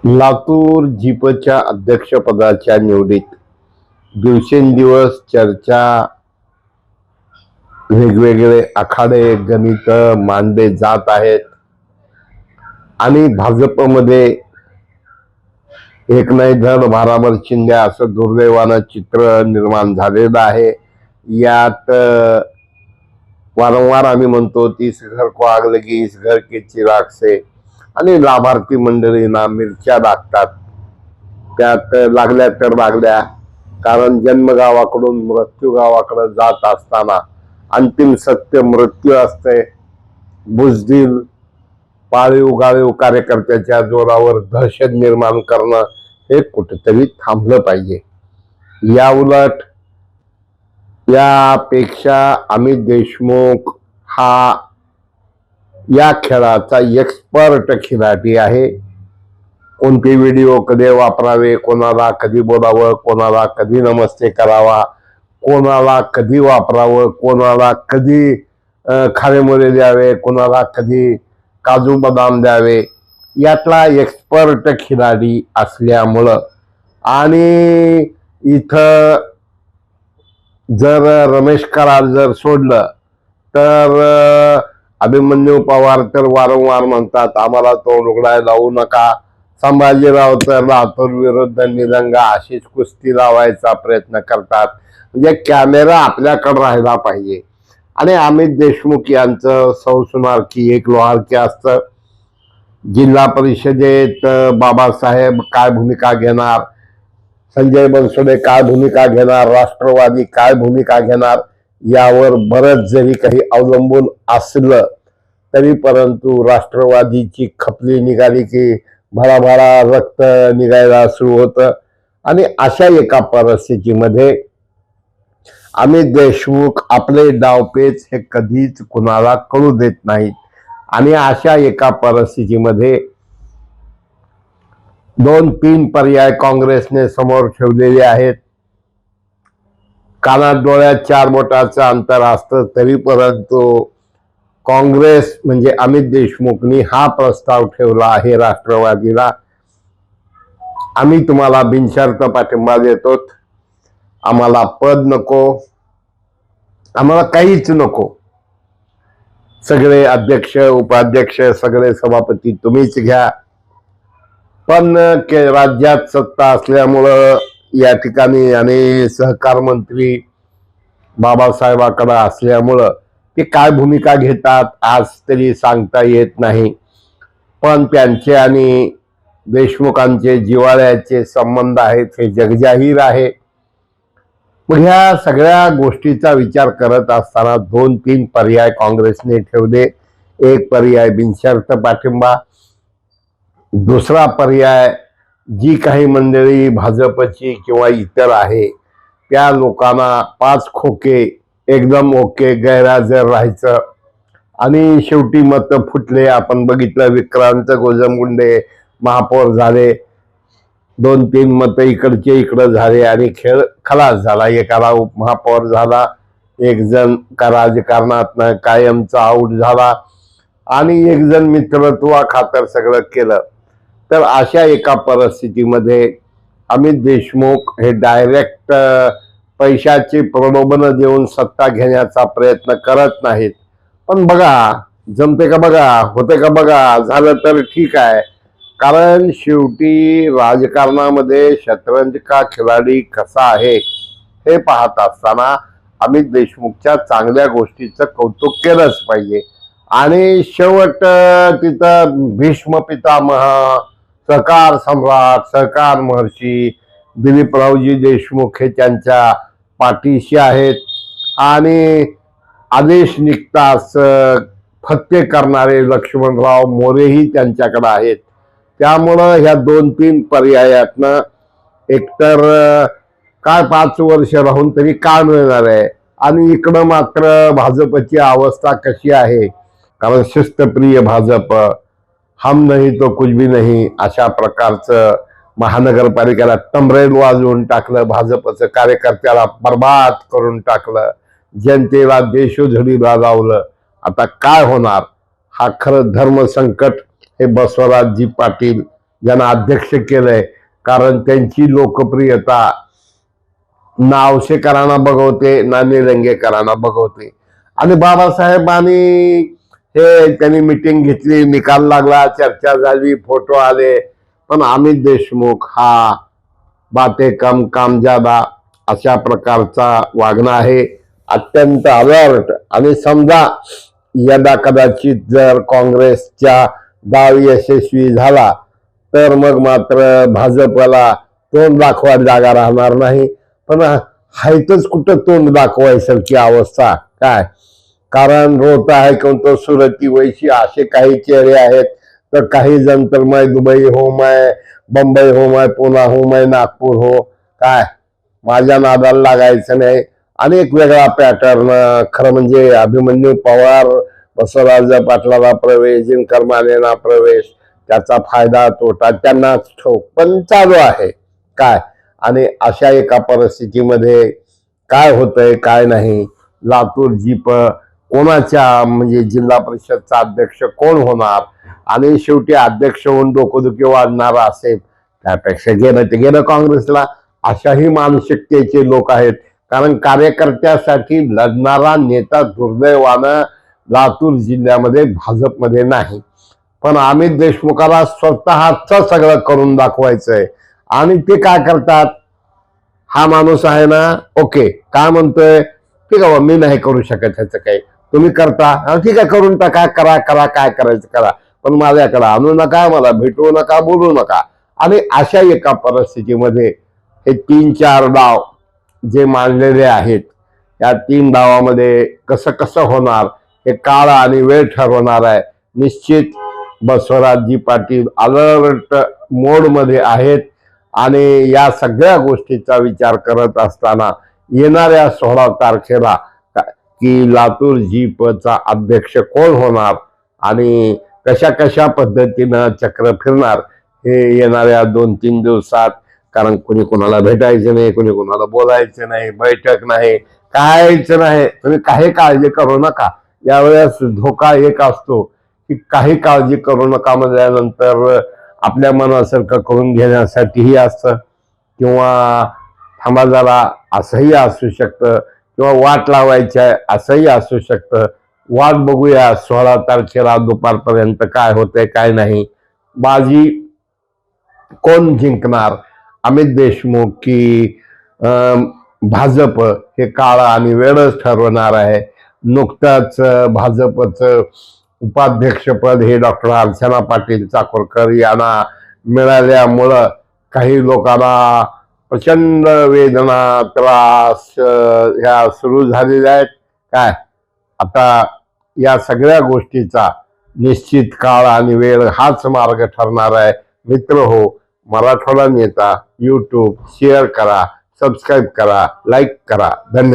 लातूर जिपच्या अध्यक्षपदाच्या निवडीत दिवसेंदिवस चर्चा, वेगवेगळे आखाडे गणित मांडले जात आहेत आणि भाजपमध्ये एक नाही धड भाराभर चिंध्या असं दुर्दैवानं चित्र निर्माण झालेलं आहे. यात वारंवार आम्ही म्हणतो 30 घर को आग लगी इस घर के चिराग से आणि लाभार्थी मंडळींना मिरच्या लागतात. त्यात लागल्या तर लागल्या, कारण जन्म गावाकडून मृत्यू गावाकडे जात असताना अंतिम सत्य मृत्यू असते. बुजदिल पाळीव गाळीव कार्यकर्त्याच्या जोरावर दहशत निर्माण करणं हे कुठेतरी थांबलं पाहिजे. या उलट यापेक्षा अमित देशमुख हा या खेळाचा एक्सपर्ट खिलाडी आहे. कोणते व्हिडिओ कधी वापरावे, कोणाला कधी बोलावं, कोणाला कधी नमस्ते करावा, कोणाला कधी वापरावं, कोणाला कधी खारेमुळे द्यावे, कोणाला कधी काजू बदाम द्यावे, यातला एक्सपर्ट खिलाडी असल्यामुळं आणि इथं जर रमेश कराड जर सोडलं तर अभिमन्यू पवार तर वारंवार म्हणतात आम्हाला तोंड उघडायला लावू नका. संभाजीराव तर लातूर विरुद्ध निलंगा अशीच कुस्ती लावायचा प्रयत्न करतात. म्हणजे कॅमेरा आपल्याकडे राहिला पाहिजे. आणि अमित देशमुख यांचं सौसुनारकी एक लोहारकी असतं. जिल्हा परिषदेत बाबासाहेब काय भूमिका घेणार, संजय बनसोडे काय भूमिका घेणार, राष्ट्रवादी काय भूमिका घेणार, यावर बरंच जरी काही अवलंबून असलं तरी परंतु राष्ट्रवादीची खपली निघाली की भराभरा रक्त निघायला सुरू होतं. आणि अशा एका परिस्थितीमध्ये अमित देशमुख आपले डावपेच हे कधीच कुणाला कळू देत नाहीत. आणि अशा एका परिस्थितीमध्ये 2-3 पर्याय काँग्रेसने समोर ठेवलेले आहेत. कानात डोळ्यात 4 बोटाचं अंतर असतं तरी परंतु काँग्रेस म्हणजे अमित देशमुखनी हा प्रस्ताव ठेवला आहे राष्ट्रवादीला, आम्ही तुम्हाला बिनशर्त पाठिंबा देतो, आम्हाला पद नको, आम्हाला काहीच नको, सगळे अध्यक्ष उपाध्यक्ष सगळे सभापती तुम्हीच घ्या. पण राज्यात सत्ता असल्यामुळं या ठिकाणी आणि सहकार मंत्री बाबासाहेबांकडे असल्यामुळं ते काय भूमिका घेतात आज तरी सांगता येत नाही. पण त्यांचे आणि देशमुखांचे जिव्हाळ्याचे संबंध आहेत हे जगजाहीर आहे. मग ह्या सगळ्या गोष्टीचा विचार करत असताना 2-3 पर्याय काँग्रेसने ठेवले. एक पर्याय बिनशर्त पाठिंबा, दुसरा पर्याय जी काही मंडळी भाजपची किंवा इतर आहे त्या लोकांना 5 खोके एकदम ओके गैरहजर राहायचं. आणि शेवटी मत फुटले. आपण बघितलं विक्रांत गोजमगुंडे महापौर झाले, 2-3 मत इकडचे इकडं झाले आणि खेळ खलास झाला. एकाला उपमहापौर झाला, एक जण का राजकारणात कायमचा आऊट झाला आणि एक जण मित्रत्वा खातर सगळं केलं. तर अशा एका परिस्थितीमध्ये अमित देशमुख हे डायरेक्ट पैशाची प्रलोभन देऊन सत्ता घेण्याचा प्रयत्न करत नाहीत. पण बघा जमते का बघा, होते का बघा, झालं तर ठीक आहे. कारण शेवटी राजकारणामध्ये शतरंज का खिलाडी कसा आहे हे पाहत असताना अमित देशमुखच्या चांगल्या गोष्टीचं कौतुक केलंच पाहिजे. आणि शेवट तिथं भीष्म पितामह, सहकार सम्राट, सहकार महर्षी दिलीपरावजी देशमुख हे त्यांच्या पाठीशी आहेत. आणि आदेश निघताच फत्ते करणारे लक्ष्मणराव मोरेही त्यांच्याकडे आहेत. त्यामुळं ह्या 2-3 पर्यायातनं एकतर काय 5 वर्ष राहून तरी काय मिळणार आहे. आणि इकडं मात्र भाजपची अवस्था कशी आहे, कारण शिस्तप्रिय भाजप, हम नहीं तो कुछ भी नहीं अशा प्रकारचं महानगरपालिकेला तंबरेल वाजवून टाकलं, भाजपचं कार्यकर्त्याला बर्बाद करून टाकलं, जनतेला देशोधडीला लावलं. आता काय होणार, हा खरं धर्मसंकट हे बसवराजजी पाटील ज्यांना अध्यक्ष केलंय, कारण त्यांची लोकप्रियता ना औसेकरांना बघवते ना निलंगेकरांना बघवते. आणि बाबासाहेबांनी हे त्यांनी मिटिंग घेतली, निकाल लागला, चर्चा झाली, फोटो आले, पण अमित देशमुख हा बाते कम काम ज्यादा अशा प्रकारचा वागणं आहे, अत्यंत अलर्ट. आणि समजा यदा कदाचित जर काँग्रेसचा डाव यशस्वी झाला तर मग मात्र भाजपला तोंड दाखवायला जागा राहणार नाही. पण हायतच कुठं तोंड दाखवायसारखी अवस्था काय, कारण रोता है कोण तो सुरती वैशी असे काही चेहरे आहेत, तर काही जण तर मैं दुबई हो, मैं बंबई हो, मैं पुणे हो, मैं नागपूर हो, काय माझ्या नादाला लागायचं नाही. अनेक वेगळा पॅटर्न. खरं म्हणजे अभिमन्यू पवार बसवराज पाटलाला प्रवेश, दिनकर मानेला प्रवेश, त्याचा फायदा तोटा त्यांना ठोक पण चालू आहे काय. आणि अशा एका परिस्थितीमध्ये काय होतंय काय नाही, लातूर जीप कोणाच्या म्हणजे जिल्हा परिषदचा अध्यक्ष कोण होणार, आणि शेवटी अध्यक्ष होऊन डोकोदुखी वाढणार असेल, त्यापेक्षा गेलं ते गेलं काँग्रेसला, अशाही मानसिकतेचे लोक आहेत. कारण कार्यकर्त्यासाठी लढणारा नेता दुर्दैवानं लातूर जिल्ह्यामध्ये भाजपमध्ये नाही. पण अमित देशमुखाला स्वतःच सगळं करून दाखवायचंय. आणि ते काय करतात, हा माणूस आहे ना, ओके काय म्हणतोय, ठीक आहे मी नाही करू शकत ह्याचं काही, तुम्ही करता, ठीक आहे करून टाका, करा करा काय करायचं करा, पण माझ्याकडे आणू नका, मला भेटवू नका, बोलू नका. आणि अशा एका परिस्थितीमध्ये हे 3-4 डाव जे मांडलेले आहेत, या 3 डावामध्ये कसं कसं होणार हे काळ आणि वेळ ठरवणार आहे. निश्चित बसवराजजी पाटील अलर्ट मोडमध्ये आहेत. आणि या सगळ्या गोष्टीचा विचार करत असताना येणाऱ्या 16 तारखेला की लातूर जीपचा अध्यक्ष कोण होणार आणि कशा कशा पद्धतीनं चक्र फिरणार हे येणाऱ्या 2-3 दिवसात. कारण कोणी कोणाला भेटायचं नाही, कोणी कोणाला बोलायचं नाही, बैठक नाही, काहीच नाही. तुम्ही काही काळजी करू नका. यावेळेस धोका एक असतो की काही काळजी करू नका म्हणल्यानंतर आपल्या मनासारखं करून घेण्यासाठीही असतं, किंवा थांबा जरा असंही असू शकतं, किंवा वाट लावायची आहे असंही असू शकतं. वाट बघूया 16 तारखेला दुपारपर्यंत काय होतंय काय नाही. बाजी कोण जिंकणार, अमित देशमुख की भाजप, हे काळ आणि वेळच ठरवणार आहे. नुकतंच भाजपचं उपाध्यक्षपद हे डॉक्टर अर्चना पाटील चाकूरकर यांना मिळाल्यामुळं काही लोकांना प्रचंड वेदना, त्रास ह्या सुरू झालेल्या आहेत काय. आता या सगळ्या गोष्टीचा निश्चित काळ आणि वेळ हाच मार्ग ठरणार आहे. मित्र हो, मराठवाडा नेता यूट्यूब शेअर करा, सबस्क्राईब करा, लाईक करा. धन्यवाद.